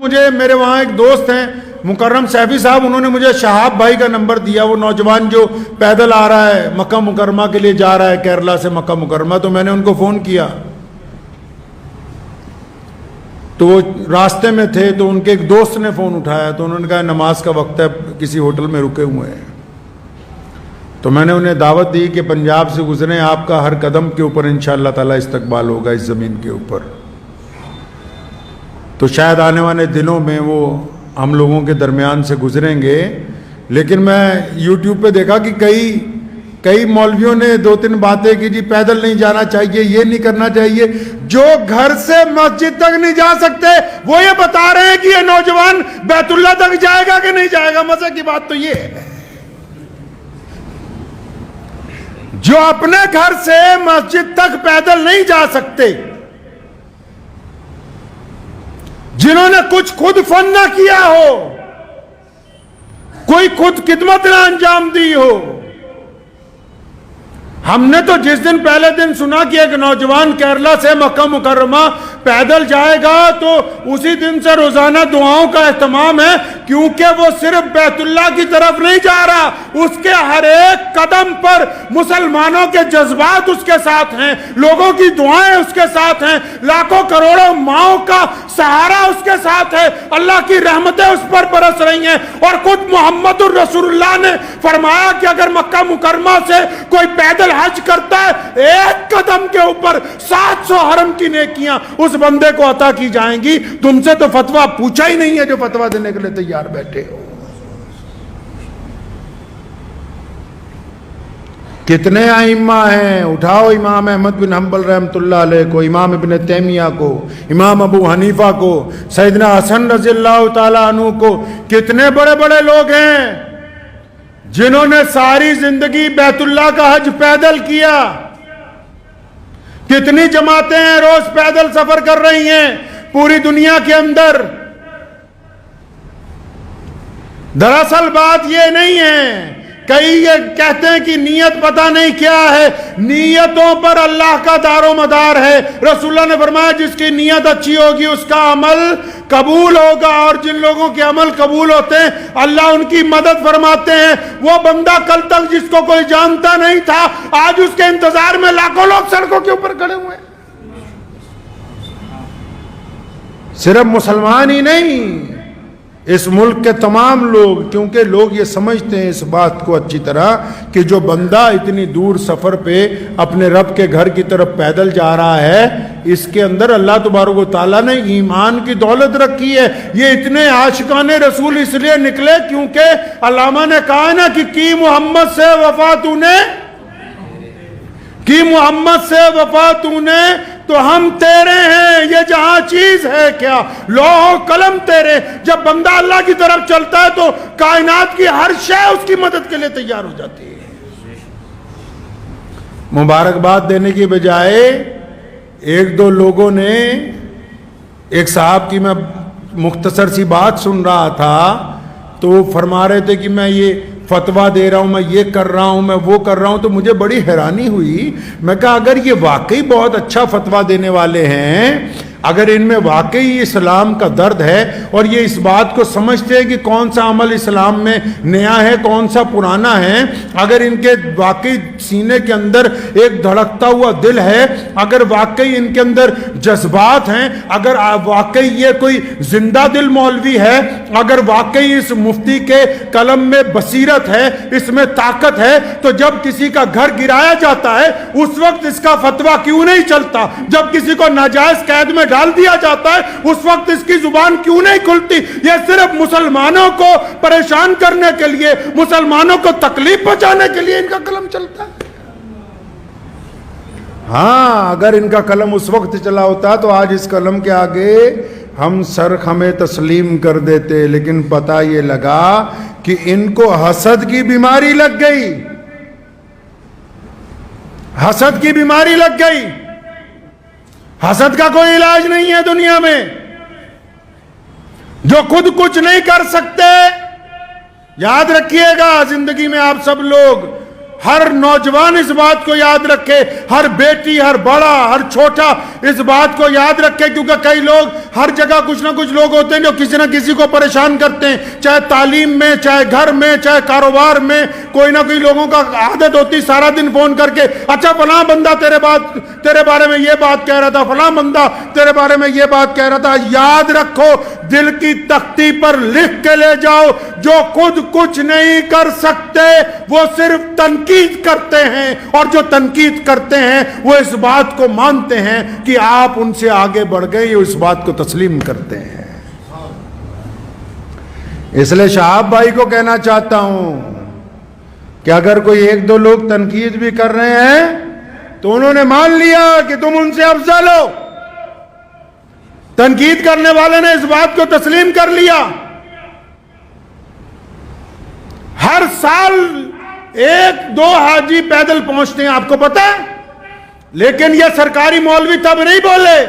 مجھے میرے وہاں ایک دوست ہیں مکرم سیفی صاحب، انہوں نے مجھے شہاب بھائی کا نمبر دیا، وہ نوجوان جو پیدل آ رہا ہے مکہ مکرمہ کے لیے جا رہا ہے کیرلا سے مکہ مکرمہ، تو میں نے ان کو فون کیا تو وہ راستے میں تھے، تو ان کے ایک دوست نے فون اٹھایا تو انہوں نے کہا نماز کا وقت ہے، کسی ہوٹل میں رکے ہوئے ہیں، تو میں نے انہیں دعوت دی کہ پنجاب سے گزریں، آپ کا ہر قدم کے اوپر انشاءاللہ تعالی استقبال ہوگا اس زمین کے اوپر، تو شاید آنے والے دنوں میں وہ ہم لوگوں کے درمیان سے گزریں گے۔ لیکن میں یوٹیوب پہ دیکھا کہ کئی مولویوں نے 2-3 باتیں کی، جی پیدل نہیں جانا چاہیے، یہ نہیں کرنا چاہیے، جو گھر سے مسجد تک نہیں جا سکتے وہ یہ بتا رہے ہیں کہ یہ نوجوان بیت اللہ تک جائے گا کہ نہیں جائے گا۔ مزے کی بات تو یہ ہے، جو اپنے گھر سے مسجد تک پیدل نہیں جا سکتے، جنہوں نے کچھ خود فن نہ کیا ہو، کوئی خود خدمت نہ انجام دی ہو۔ ہم نے تو جس دن پہلے دن سنا کہ ایک نوجوان کیرلا سے مکہ مکرمہ پیدل جائے گا، تو اسی دن سے روزانہ دعاؤں کا اہتمام ہے، کیونکہ وہ صرف بیت اللہ کی طرف نہیں جا رہا، اس کے ہر ایک قدم پر مسلمانوں کے جذبات اس کے ساتھ ہیں، لوگوں کی دعائیں اس کے ساتھ ہیں، لاکھوں کروڑوں ماؤں کا سہارا اس کے ساتھ ہے، اللہ کی رحمتیں اس پر برس رہی ہیں، اور خود محمد الرسول اللہ نے فرمایا کہ اگر مکہ مکرمہ سے کوئی پیدل حج کرتا ہے، ایک قدم کے اوپر 700 حرم کی نیکیاں اس بندے کو عطا کی جائیں گی۔ تم سے تو فتویٰ پوچھا ہی نہیں ہے جو فتویٰ دینے کے لیے تیار بیٹھے ہو۔ کتنے ائمہ ہیں، اٹھاؤ امام احمد بن حنبل رحمۃ اللہ علیہ کو، امام ابن تیمیہ کو، امام ابو حنیفہ کو، سیدنا حسن رضی اللہ تعالیٰ عنہ کو، کتنے بڑے بڑے لوگ ہیں جنہوں نے ساری زندگی بیت اللہ کا حج پیدل کیا۔ کتنی جماعتیں ہیں روز پیدل سفر کر رہی ہیں پوری دنیا کے اندر۔ دراصل بات یہ نہیں ہے، کئی یہ کہتے ہیں کہ نیت پتہ نہیں کیا ہے، نیتوں پر اللہ کا دار و مدار ہے۔ رسول اللہ نے فرمایا جس کی نیت اچھی ہوگی اس کا عمل قبول ہوگا، اور جن لوگوں کے عمل قبول ہوتے ہیں اللہ ان کی مدد فرماتے ہیں۔ وہ بندہ کل تک جس کو کوئی جانتا نہیں تھا، آج اس کے انتظار میں لاکھوں لوگ سڑکوں کے اوپر کھڑے ہوئے ہیں۔ صرف مسلمان ہی نہیں، اس ملک کے تمام لوگ، کیونکہ لوگ یہ سمجھتے ہیں اس بات کو اچھی طرح کہ جو بندہ اتنی دور سفر پہ اپنے رب کے گھر کی طرف پیدل جا رہا ہے، اس کے اندر اللہ تبارک و تعالیٰ نے ایمان کی دولت رکھی ہے۔ یہ اتنے عاشقان رسول اس لیے نکلے کیونکہ علامہ نے کہا نا کہ کی محمد سے وفا تو نے، کی محمد سے وفا تو نے تو ہم تیرے ہیں، یہ جہاں چیز ہے کیا لوح و قلم تیرے۔ جب بندہ اللہ کی طرف چلتا ہے تو کائنات کی ہر شے اس کی مدد کے لیے تیار ہو جاتی ہے۔ مبارکباد دینے کی بجائے ایک دو لوگوں نے، ایک صاحب کی میں مختصر سی بات سن رہا تھا تو وہ فرما رہے تھے کہ میں یہ فتویٰ دے رہا ہوں، میں یہ کر رہا ہوں، میں وہ کر رہا ہوں، تو مجھے بڑی حیرانی ہوئی۔ میں کہا اگر یہ واقعی بہت اچھا فتویٰ دینے والے ہیں، اگر ان میں واقعی اسلام کا درد ہے اور یہ اس بات کو سمجھتے ہیں کہ کون سا عمل اسلام میں نیا ہے کون سا پرانا ہے، اگر ان کے واقعی سینے کے اندر ایک دھڑکتا ہوا دل ہے، اگر واقعی ان کے اندر جذبات ہیں، اگر واقعی یہ کوئی زندہ دل مولوی ہے، اگر واقعی اس مفتی کے قلم میں بصیرت ہے، اس میں طاقت ہے، تو جب کسی کا گھر گرایا جاتا ہے اس وقت اس کا فتویٰ کیوں نہیں چلتا؟ جب کسی کو ناجائز قید میں ڈال دیا جاتا ہے اس وقت اس کی زبان کیوں نہیں کھلتی؟ یہ صرف مسلمانوں کو پریشان کرنے کے لیے، مسلمانوں کو تکلیف پہنچانے کے لیے ان کا قلم چلتا ہے۔ ہاں اگر ان کا قلم اس وقت چلا ہوتا تو آج اس قلم کے آگے ہم سر خمے تسلیم کر دیتے، لیکن پتہ یہ لگا کہ ان کو حسد کی بیماری لگ گئی، حسد کی بیماری لگ گئی۔ حسد کا کوئی علاج نہیں ہے دنیا میں۔ جو خود کچھ نہیں کر سکتے، یاد رکھیے گا زندگی میں آپ سب لوگ ہر نوجوان اس بات کو یاد رکھے، ہر بیٹی، ہر بڑا، ہر چھوٹا اس بات کو یاد رکھے، کیونکہ کئی لوگ ہر جگہ کچھ نہ کچھ لوگ ہوتے ہیں جو کسی نہ کسی کو پریشان کرتے ہیں، چاہے تعلیم میں، چاہے گھر میں، چاہے کاروبار میں، کوئی نہ کوئی لوگوں کا عادت ہوتی سارا دن فون کر کے اچھا فلاں بندہ تیرے بارے میں یہ بات کہہ رہا تھا، فلاں بندہ تیرے بارے میں یہ بات کہہ رہا تھا۔ یاد رکھو، دل کی تختی پر لکھ کے لے جاؤ، جو خود کچھ نہیں کر سکتے وہ صرف تنقید کرتے ہیں، اور جو تنقید کرتے ہیں وہ اس بات کو مانتے ہیں کہ آپ ان سے آگے بڑھ گئے، یہ اس بات کو تسلیم کرتے ہیں۔ اس لیے شہاب بھائی کو کہنا چاہتا ہوں کہ اگر کوئی ایک دو لوگ تنقید بھی کر رہے ہیں تو انہوں نے مان لیا کہ تم ان سے افضل ہو۔ تنقید کرنے والے نے اس بات کو تسلیم کر لیا۔ ہر سال 1-2 حاجی پیدل پہنچتے ہیں، آپ کو پتا ہے، لیکن یہ سرکاری مولوی تب نہیں بولے۔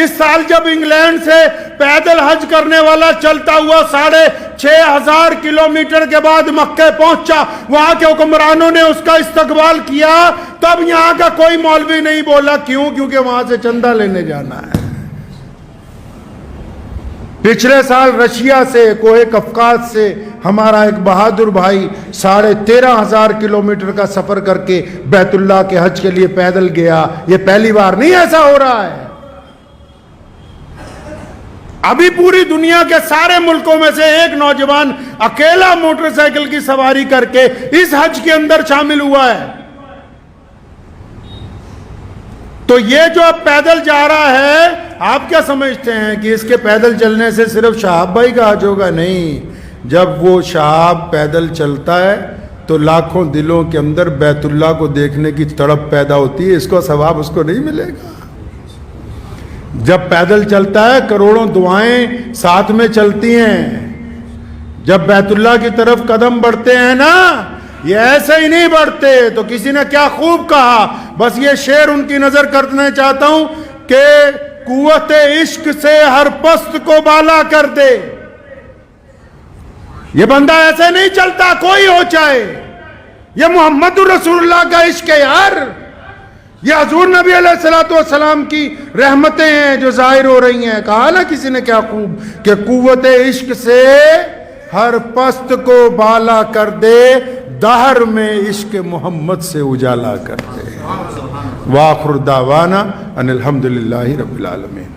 اس سال جب انگلینڈ سے پیدل حج کرنے والا چلتا ہوا 6,500 کلومیٹر کے بعد مکہ پہنچا، وہاں کے حکمرانوں نے اس کا استقبال کیا، تب یہاں کا کوئی مولوی نہیں بولا۔ کیوں؟ کیونکہ وہاں سے چندہ لینے جانا ہے۔ پچھلے سال رشیا سے، کوہ قفقاز سے ہمارا ایک بہادر بھائی 13,500 کلومیٹر کا سفر کر کے بیت اللہ کے حج کے لیے پیدل گیا۔ یہ پہلی بار نہیں ایسا ہو رہا ہے۔ ابھی پوری دنیا کے سارے ملکوں میں سے ایک نوجوان اکیلا موٹر سائیکل کی سواری کر کے اس حج کے اندر شامل ہوا ہے۔ تو یہ جو اب پیدل جا رہا ہے، آپ کیا سمجھتے ہیں کہ اس کے پیدل چلنے سے صرف شہاب بھائی کا حج ہوگا؟ نہیں، جب وہ شہاب پیدل چلتا ہے تو لاکھوں دلوں کے اندر بیت اللہ کو دیکھنے کی تڑپ پیدا ہوتی ہے، اس کو ثواب اس کو نہیں ملے گا؟ جب پیدل چلتا ہے کروڑوں دعائیں ساتھ میں چلتی ہیں۔ جب بیت اللہ کی طرف قدم بڑھتے ہیں نا، یہ ایسے ہی نہیں بڑھتے۔ تو کسی نے کیا خوب کہا، بس یہ شعر ان کی نظر کرنا چاہتا ہوں کہ قوت عشق سے ہر پست کو بالا کر دے۔ یہ بندہ ایسے نہیں چلتا، کوئی ہو چاہے۔ یہ محمد رسول اللہ کا عشق ہے یار، یہ حضور نبی علیہ السلام کی رحمتیں ہیں جو ظاہر ہو رہی ہیں۔ کہا نا کسی نے کیا خوب کہ قوت عشق سے ہر پست کو بالا کر دے، دہر میں عشق محمد سے اجالا کر دے۔ وآخر دعوانا ان الحمدللہ رب العالمین۔